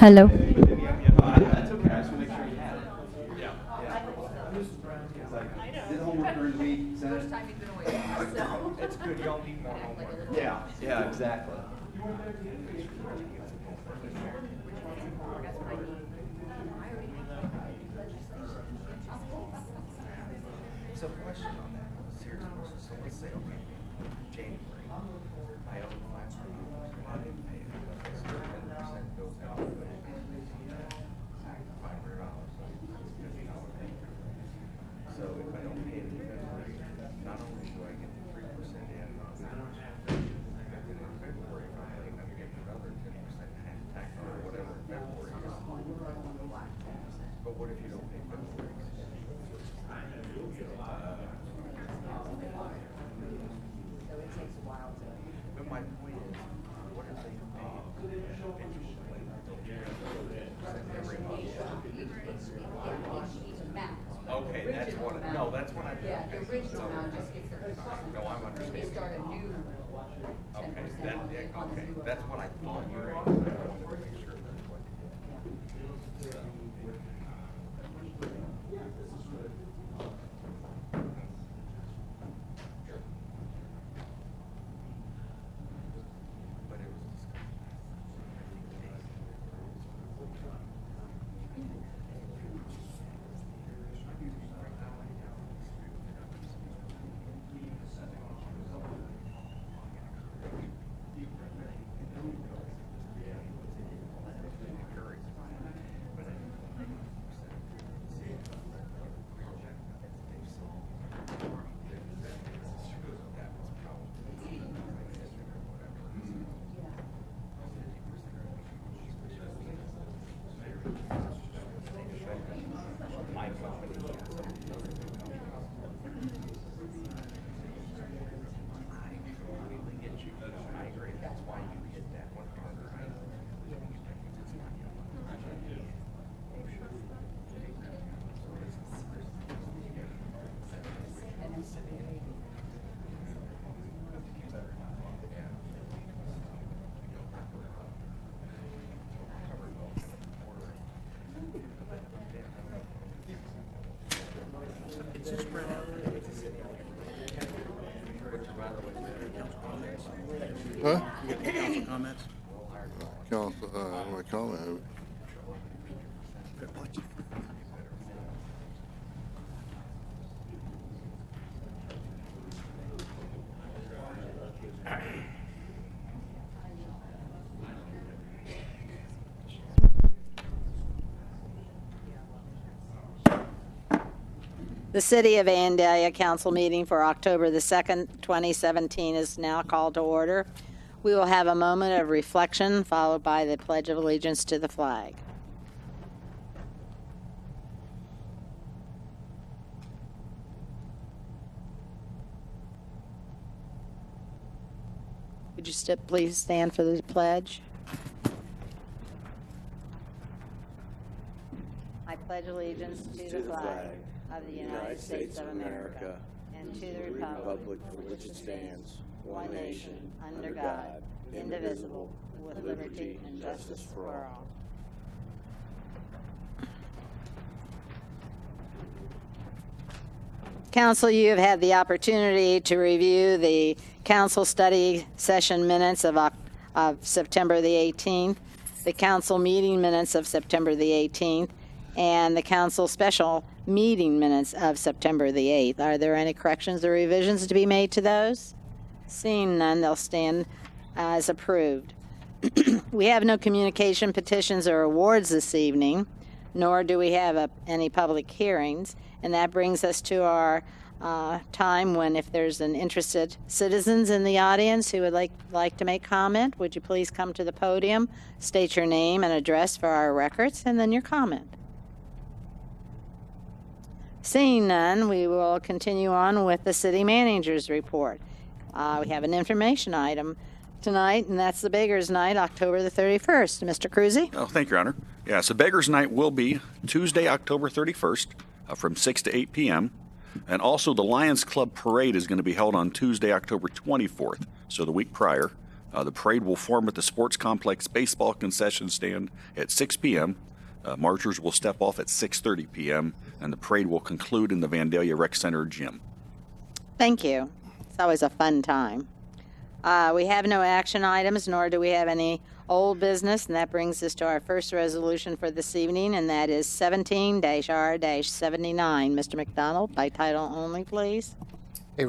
Hello. That's okay. I just want to make sure you had it. Yeah. Did homework during the week. First time you've been away. So. It's good. Y'all need more homework. Yeah, exactly. So question on that, serious question. So let's say, okay, January, I owe $500. I didn't pay it. So 10% goes out. $500, $50 So if I don't pay it in February, not only do I get the 3% added on that, and then in February, if I'm late, I'm getting another 10% tack on or whatever February is. But what if you don't pay February? But my point is, what if they pay every month? Okay, that's what, no, that's what I. Yeah, the original amount just gets their. No, I'm understanding. They start a new 10%. Okay, okay, that's what I thought you were. I wanted to make sure that's what. But it was Huh? You got any council comments? Council, my comment. The City of Vandalia Council meeting for October the 2nd, 2017 is now called to order. We will have a moment of reflection followed by the Pledge of Allegiance to the flag. Would you please stand for the pledge? I pledge allegiance to the flag of the United States of America and to the republic for which it stands, one nation, under God, indivisible, with liberty and justice for all. Council, you have had the opportunity to review the council study session minutes of September the 18th, the council meeting minutes of September the 18th, and the council special meeting minutes of September the 8th. Are there any corrections or revisions to be made to those? Seeing none, they'll stand as approved. We have no communication, petitions, or awards this evening, nor do we have any public hearings. And that brings us to our time when, if there's an interested citizens in the audience who would like to make comment, would you please come to the podium, state your name and address for our records, and then your comment. Seeing none, we will continue on with the city manager's report. We have an information item tonight, and that's the Beggars Night, October the 31st. Mr. Cruzy? Oh, thank you, Your Honor. Yeah, so Beggars Night will be Tuesday, October 31st from 6 to 8 p.m. And also the Lions Club Parade is going to be held on Tuesday, October 24th, so the week prior, The parade will form at the Sports Complex Baseball Concession Stand at 6 p.m. Marchers will step off at 6:30 p.m., and the parade will conclude in the Vandalia Rec Center gym. Thank you. It's always a fun time. We have no action items, nor do we have any old business, and that brings us to our first resolution for this evening, and that is 17-R-79. Mr. McDonald, by title only, please. A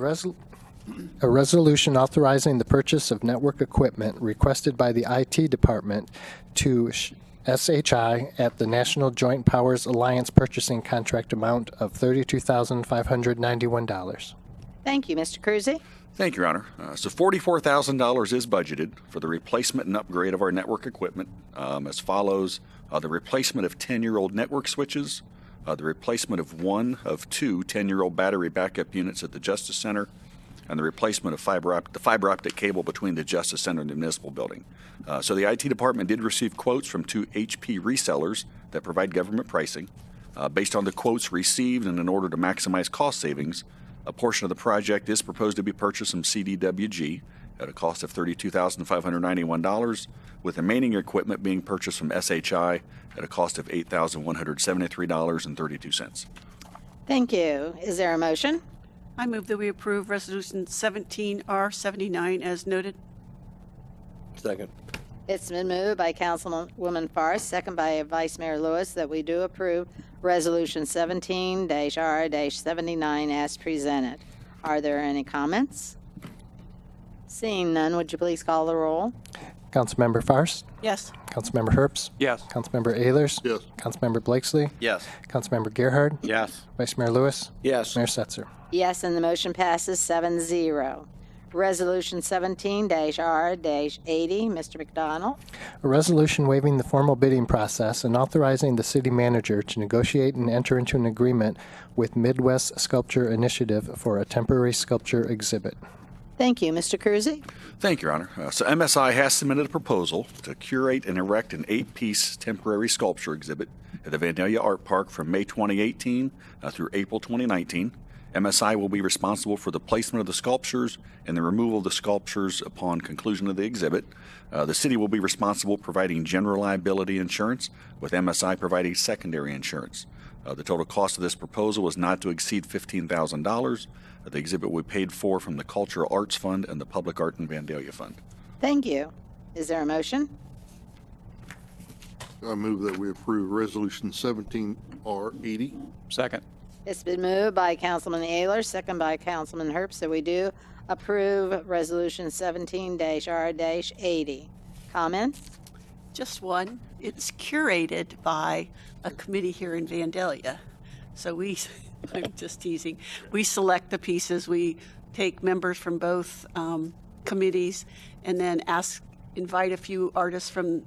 resolution authorizing the purchase of network equipment requested by the IT Department to SHI at the National Joint Powers Alliance purchasing contract amount of $32,591. Thank you, Mr. Cruzy. Thank you, Your Honor. So $44,000 is budgeted for the replacement and upgrade of our network equipment as follows. The replacement of 10-year-old network switches, the replacement of one of two 10-year-old battery backup units at the Justice Center, and the replacement of the fiber optic cable between the Justice Center and the municipal building. So the IT department did receive quotes from two HP resellers that provide government pricing. Based on the quotes received and in order to maximize cost savings, a portion of the project is proposed to be purchased from CDWG at a cost of $32,591, with remaining equipment being purchased from SHI at a cost of $8,173.32. Thank you. Is there a motion? I move that we approve Resolution 17-R-79 as noted. Second. It's been moved by Councilwoman Forrest, second by Vice Mayor Lewis, that we do approve Resolution 17-R-79 as presented. Are there any comments? Seeing none, would you please call the roll? Councilmember Fairst? Yes. Councilmember Herbst? Yes. Councilmember Ehlers? Yes. Councilmember Blakesley? Yes. Councilmember Gerhard? Yes. Vice Mayor Lewis? Yes. Mayor Setzer? Yes, and the motion passes 7-0. Resolution 17-R-80, Mr. McDonald. A resolution waiving the formal bidding process and authorizing the city manager to negotiate and enter into an agreement with Midwest Sculpture Initiative for a temporary sculpture exhibit. Thank you, Mr. Cruzy. Thank you, Your Honor. So MSI has submitted a proposal to curate and erect an 8-piece temporary sculpture exhibit at the Vandalia Art Park from May 2018 through April 2019. MSI will be responsible for the placement of the sculptures and the removal of the sculptures upon conclusion of the exhibit. The city will be responsible providing general liability insurance, with MSI providing secondary insurance. The total cost of this proposal is not to exceed $15,000. The exhibit will be paid for from the Cultural Arts Fund and the Public Art and Vandalia Fund. Thank you. Is there a motion? I move that we approve Resolution 17-R-80. Second. It's been moved by Councilman Ehlers, second by Councilman Herbst, that we do approve Resolution 17-R-80. Comments? Just one. It's curated by a committee here in Vandalia. So I'm just teasing. We select the pieces. We take members from both committees and then invite a few artists from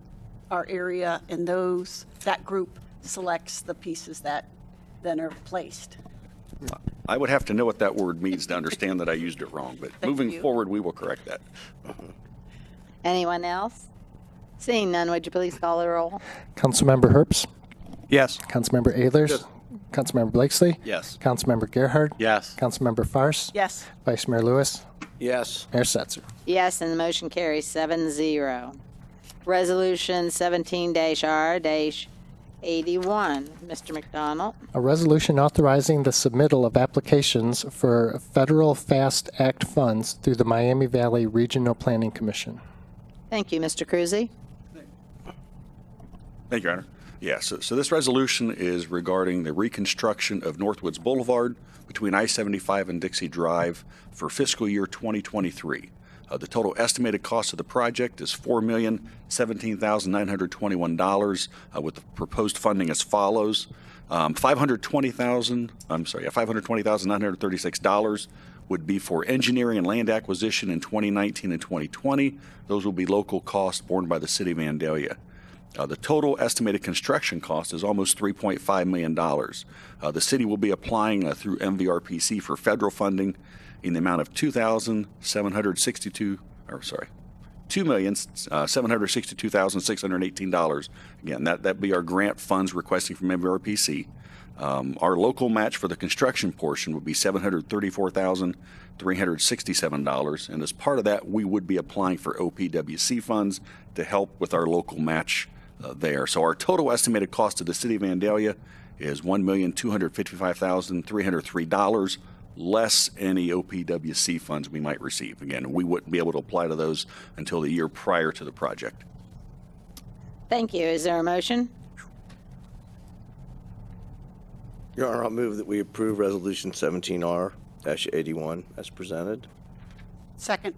our area, and that group selects the pieces that then are placed. I would have to know what that word means to understand that I used it wrong, but moving forward, we will correct that. Anyone else? Seeing none, would you please call the roll? Councilmember Herbst? Yes. Councilmember Ehlers? Yes. Councilmember Blakesley? Yes. Councilmember Gerhard? Yes. Councilmember Fairst? Yes. Vice Mayor Lewis? Yes. Mayor Setzer? Yes, and the motion carries 7-0. Resolution 17-R-81, Mr. McDonald. A resolution authorizing the submittal of applications for federal FAST Act funds through the Miami Valley Regional Planning Commission. Thank you, Mr. Cruzy. Thank you, Your Honor. Yeah, so this resolution is regarding the reconstruction of Northwoods Boulevard between I-75 and Dixie Drive for fiscal year 2023. The total estimated cost of the project is $4,017,921, with the proposed funding as follows. $520,936 would be for engineering and land acquisition in 2019 and 2020. Those will be local costs borne by the city of Vandalia. The total estimated construction cost is almost $3.5 million. The city will be applying through MVRPC for federal funding in the amount of $2,762,618. Again, that'd be our grant funds requesting from MVRPC. Our local match for the construction portion would be $734,367, and as part of that, we would be applying for OPWC funds to help with our local match there. So our total estimated cost to the City of Vandalia is $1,255,303, less any OPWC funds we might receive. Again, we wouldn't be able to apply to those until the year prior to the project. Thank you. Is there a motion? Your Honor, I'll move that we approve Resolution 17R-81 as presented. Second.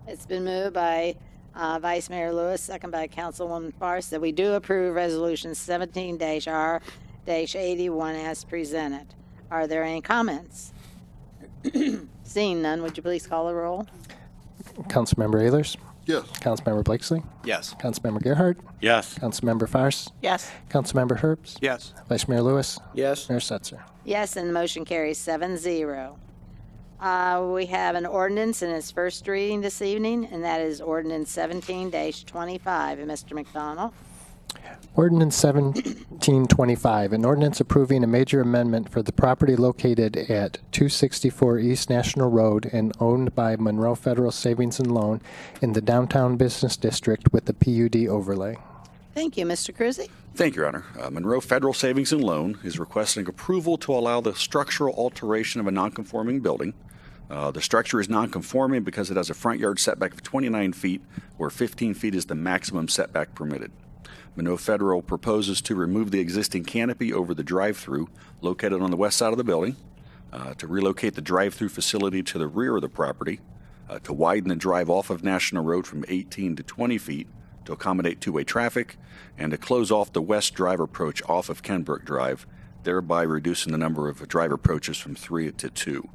It's been moved by Vice Mayor Lewis, second by Councilwoman Farce, that we do approve Resolution 17-R-81 as presented. Are there any comments? Seeing none, would you please call the roll? Councilmember Ehlers? Yes. Councilmember Blakesley? Yes. Councilmember Gerhardt? Yes. Councilmember Farce? Yes. Councilmember Herbst? Yes. Vice Mayor Lewis? Yes. Mayor Setzer? Yes, and the motion carries 7-0. We have an ordinance in its first reading this evening, and that is Ordinance 17-25. And Mr. McDonald? Ordinance 1725, an ordinance approving a major amendment for the property located at 264 East National Road and owned by Monroe Federal Savings and Loan in the Downtown Business District with the PUD overlay. Thank you. Mr. Cruzy? Thank you, Your Honor. Monroe Federal Savings and Loan is requesting approval to allow the structural alteration of a nonconforming building. The structure is nonconforming because it has a front yard setback of 29 feet, where 15 feet is the maximum setback permitted. Monroe Federal proposes to remove the existing canopy over the drive-through located on the west side of the building, to relocate the drive-through facility to the rear of the property, to widen the drive off of National Road from 18 to 20 feet to accommodate two-way traffic, and to close off the west drive approach off of Kenbrook Drive, thereby reducing the number of drive approaches from 3 to 2.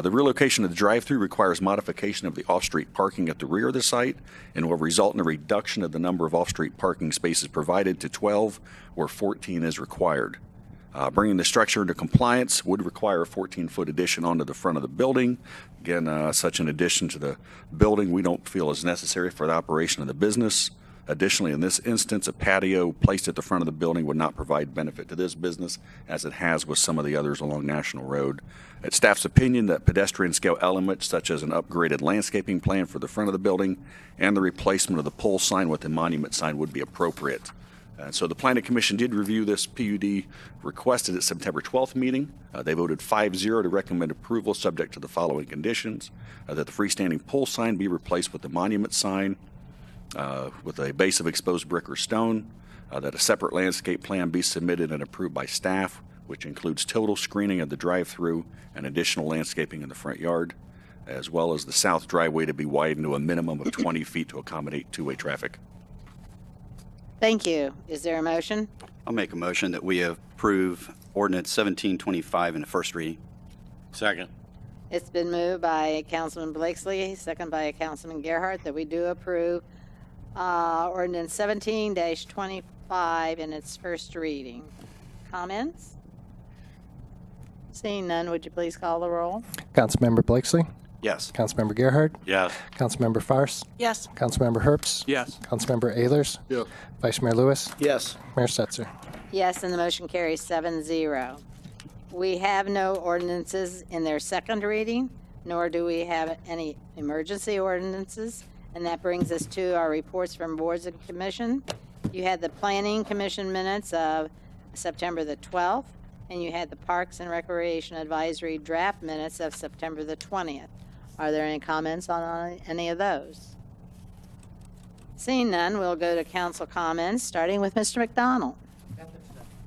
The relocation of the drive-through requires modification of the off-street parking at the rear of the site and will result in a reduction of the number of off-street parking spaces provided to 12, where 14 is required. Bringing the structure into compliance would require a 14-foot addition onto the front of the building. Again, such an addition to the building we don't feel is necessary for the operation of the business. Additionally, in this instance, a patio placed at the front of the building would not provide benefit to this business, as it has with some of the others along National Road. It's staff's opinion that pedestrian scale elements such as an upgraded landscaping plan for the front of the building and the replacement of the pole sign with a monument sign would be appropriate. So the Planning Commission did review this PUD requested at September 12th meeting. They voted 5-0 to recommend approval subject to the following conditions: that the freestanding pole sign be replaced with the monument sign, with a base of exposed brick or stone, that a separate landscape plan be submitted and approved by staff, which includes total screening of the drive-through and additional landscaping in the front yard, as well as the south driveway to be widened to a minimum of 20 feet to accommodate two-way traffic. Thank you. Is there a motion? I'll make a motion that we approve Ordinance 1725 in the first reading. Second. It's been moved by Councilman Blakesley, second by Councilman Gerhardt, that we do approve Ordinance 17-25 in its first reading. Comments? Seeing none, would you please call the roll? Councilmember Blakesley? Yes. Councilmember Gerhardt? Yes. Councilmember Farce? Yes. Councilmember Herbst? Yes. Councilmember Ehlers? Yes. Vice Mayor Lewis? Yes. Mayor Setzer? Yes, and the motion carries 7-0. We have no ordinances in their second reading, nor do we have any emergency ordinances. And that brings us to our reports from boards and commission. You had the Planning Commission minutes of September the 12th, and you had the Parks and Recreation Advisory draft minutes of September the 20th. Are there any comments on any of those? Seeing none, we'll go to council comments, starting with Mr. McDonald.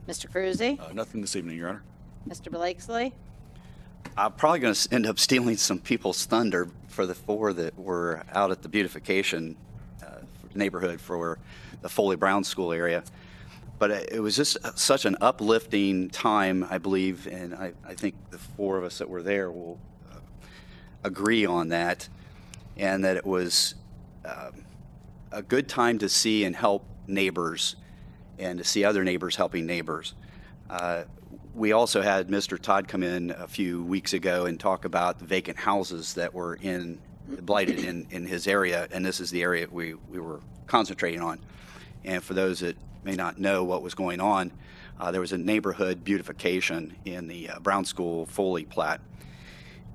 Mr. Cruzy? Nothing this evening, Your Honor. Mr. Blakesley? I'm probably going to end up stealing some people's thunder for the four that were out at the beautification neighborhood for the Foley Brown School area. But it was just such an uplifting time, I believe, and I think the four of us that were there will agree on that, and that it was a good time to see and help neighbors and to see other neighbors helping neighbors. We also had Mr. Todd come in a few weeks ago and talk about the vacant houses that were blighted in his area, and this is the area we were concentrating on. And for those that may not know what was going on, there was a neighborhood beautification in the Brown School Foley plat.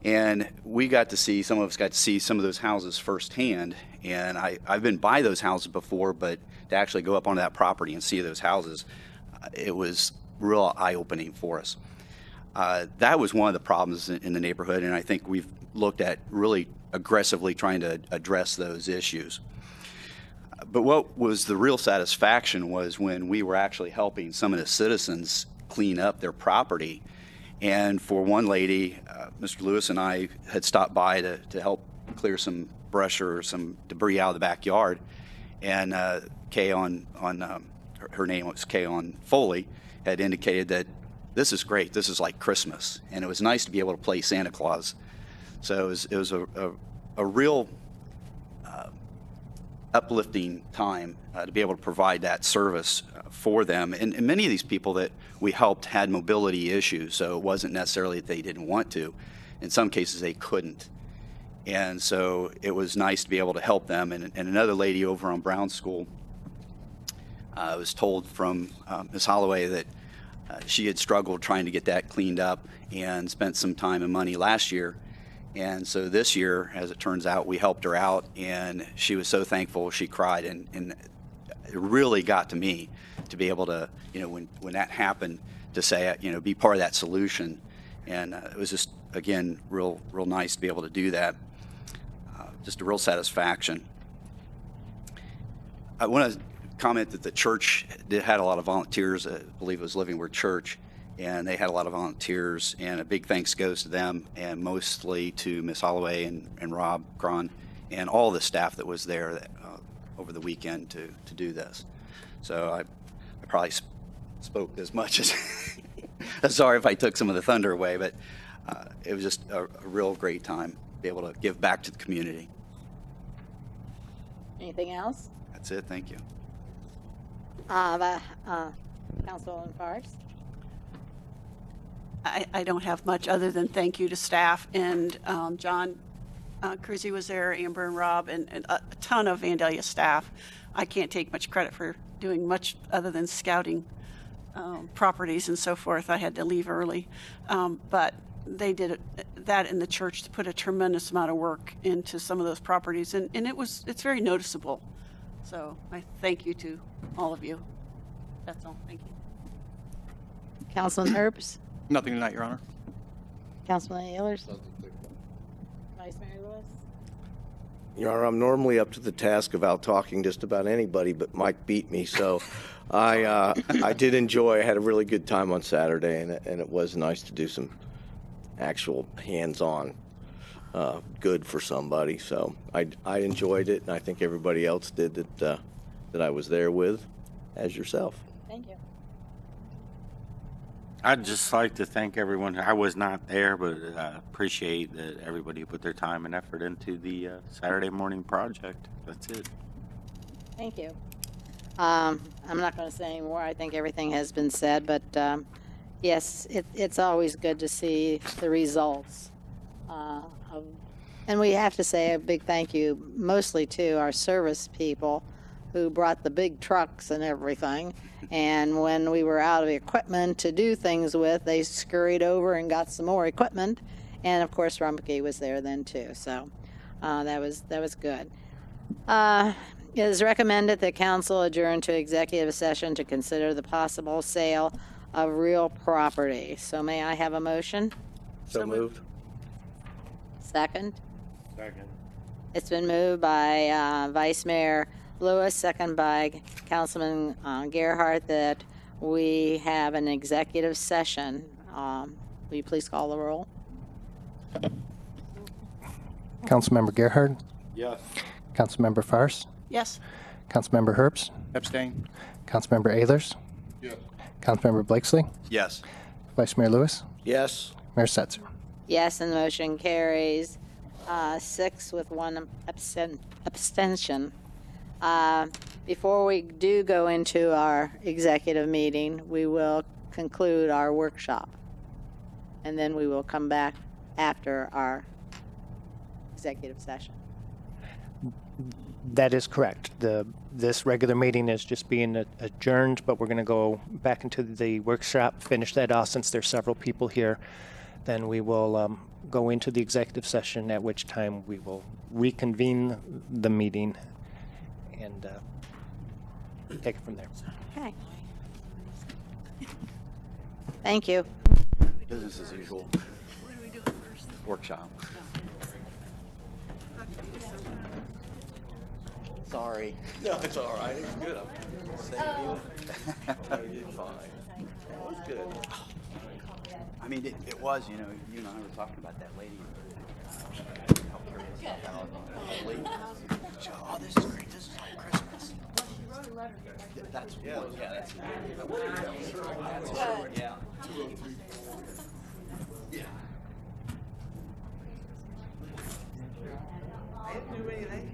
And we got to see, some of us got to see some of those houses firsthand. And I've been by those houses before, but to actually go up onto that property and see those houses, it was real eye-opening for us. That was one of the problems in the neighborhood, and I think we've looked at really aggressively trying to address those issues. But what was the real satisfaction was when we were actually helping some of the citizens clean up their property. And for one lady, Mr. Lewis and I had stopped by to help clear some brush or some debris out of the backyard. And Kay her name was Kay on Foley, had indicated that this is great. This is like Christmas. And it was nice to be able to play Santa Claus. So it was a real uplifting time to be able to provide that service for them. And many of these people that we helped had mobility issues, so it wasn't necessarily that they didn't want to. In some cases, they couldn't. And so it was nice to be able to help them. And another lady over on Brown School was told from Ms. Holloway that she had struggled trying to get that cleaned up and spent some time and money last year. And so this year, as it turns out, we helped her out, and she was so thankful she cried, and it really got to me to be able to, when that happened, to say, be part of that solution. And it was just, again, real nice to be able to do that. Just a real satisfaction. I want to comment that the church had a lot of volunteers. I believe it was Living Word Church. And they had a lot of volunteers, and a big thanks goes to them, and mostly to Ms. Holloway and Rob Cron and all the staff that was there over the weekend to do this. So I probably spoke as much as I'm sorry if I took some of the thunder away, but it was just a real great time to be able to give back to the community. Anything else? That's it. Thank you. Councilwoman Parks? I don't have much other than thank you to staff, and John Cruzy was there, Amber and Rob, and a ton of Vandalia staff. I can't take much credit for doing much other than scouting properties and so forth. I had to leave early, but they did that in the church to put a tremendous amount of work into some of those properties, and it's very noticeable. So I thank you to all of you. That's all. Thank you. Councilman Herbst? Nothing tonight, Your Honor. Councilman Ehlers? Vice Mayor Lewis? Your Honor, I'm normally up to the task of out-talking just about anybody, but Mike beat me, so I did enjoy. I had a really good time on Saturday, and it was nice to do some actual hands-on good for somebody. So I enjoyed it, and I think everybody else did that I was there with, as yourself. Thank you. I'd just like to thank everyone. I was not there, but appreciate that everybody put their time and effort into the Saturday morning project. That's it. Thank you. I'm not going to say any more. I think everything has been said, but yes, it's always good to see the results. And we have to say a big thank you mostly to our service people who brought the big trucks and everything. And when we were out of equipment to do things with, they scurried over and got some more equipment. And of course, Rumpke was there then too. So that was good. It is recommended that council adjourn to executive session to consider the possible sale of real property. So may I have a motion? So moved. Second? Second. It's been moved by Vice Mayor Lewis, second by Councilman Gerhardt, that we have an executive session. Will you please call the roll? Councilmember Gerhard, Yes. Councilmember Farce, Yes. Councilmember Herbst, Abstain. Councilmember Ehlers, Yes. Councilmember Blakesley, Yes. Vice Mayor Lewis, Yes. Mayor Setzer. Yes, and the motion carries 6 with 1 abstention. Before we do go into our executive meeting, we will conclude our workshop. And then we will come back after our executive session. That is correct. This regular meeting is just being adjourned, but we're going to go back into the workshop, finish that off since there's several people here. Then we will go into the executive session, at which time we will reconvene the meeting and take it from there. Okay. Thank you. Business as usual. What are we doing first? Workshop. Sorry. No, it's all right. It's good. Same deal. I did fine. It was good. I mean, it was, you know, you and I were talking about that lady. How curious about oh, this is great. This is like Christmas. That's yeah, that's yeah. Yeah. I didn't do anything.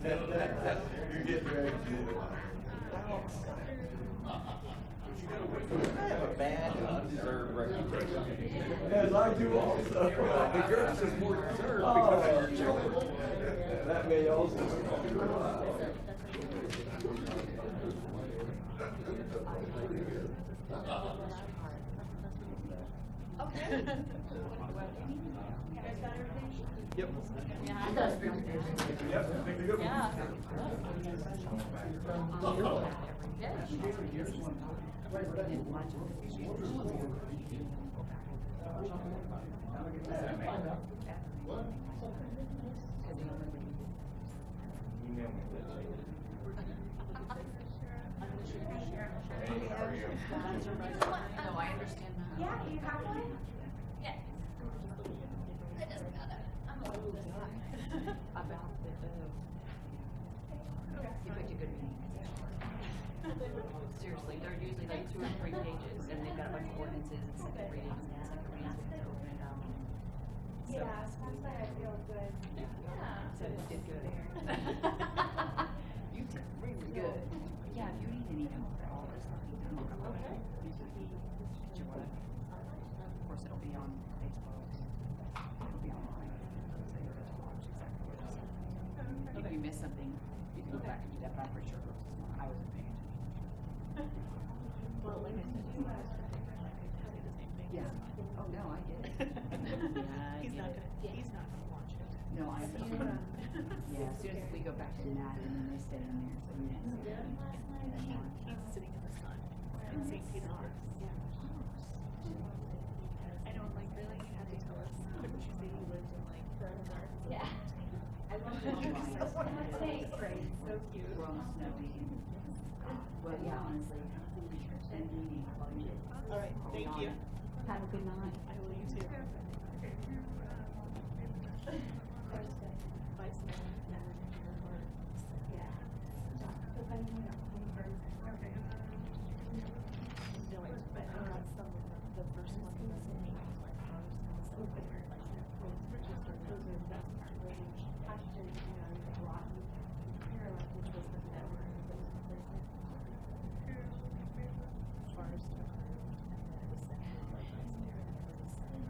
You're getting ready to do it. I have a bad, undeserved reputation. As I do also. But yours is more deserved because of your children. That may also. Okay. Yep. Yeah, it does. Yeah. No, I understand that. Yeah, you have one? Yeah. It doesn't matter. I'm a little about the you picked a good meeting. Seriously, they're usually like 2 or 3 pages, and they've got a bunch of ordinances and second readings and second readings that they're opening up. So, Yeah, so that's why I feel good. yeah. So you did good. You did really good. Yeah, if you need any help at all, just let me know. Okay. Of course, it'll be on Facebook. It'll be online. So you'll get to watch exactly what it says. If you miss something, you can go back and do that, but I'm pretty sure I wasn't paying attention. Well, like I said, you guys are say the same thing. Yeah. Oh, no, I get it. Yeah, I He's get not it. gonna, he's not gonna watch it. No, I know. Yeah, as soon as we go back to that, and then they stay in there, so you can see them. He's sitting in the sun in St. Petersburg. I know, I'm like, really, you have to tell us. Couldn't you say you lived in like Fresno? Yeah. I love the Thanks, great, so cute. We're on snowy. Well, yeah, honestly. And meeting while you did. All right, thank you. Have a good night. I will, you too. Bye, Snow. Yeah. No, but I got some of the first one was in me. So they're like, registered, those are the best part, where they hashtag, you know, a lot of parallel, which was the network, those places. As far as to her, and then the second, like, I stared at her, the second.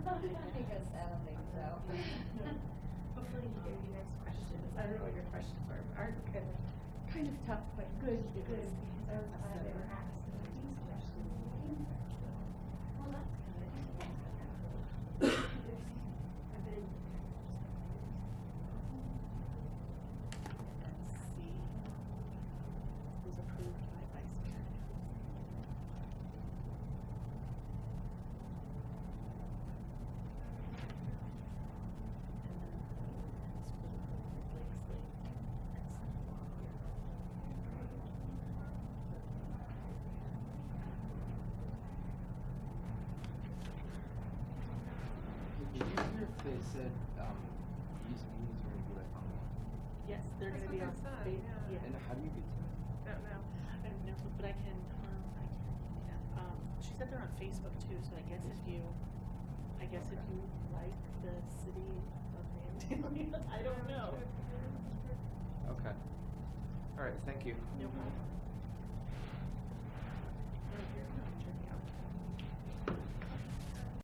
I don't think so. Hopefully you get your next questions. I don't know what your questions are kind of tough, but good, because I was glad they were asked these questions. Well, that's good. I've been. Let's see. It was approved by Vice Mayor. Did you hear if they said these meetings are going to be like online? Yes, they're gonna be on stage, yeah. And how do you get to it? Don't know. I don't know, but I can, yeah. She said they're on Facebook too, so I guess if you like the city of Vandalia, I don't know. Okay. All right, thank you. No problem.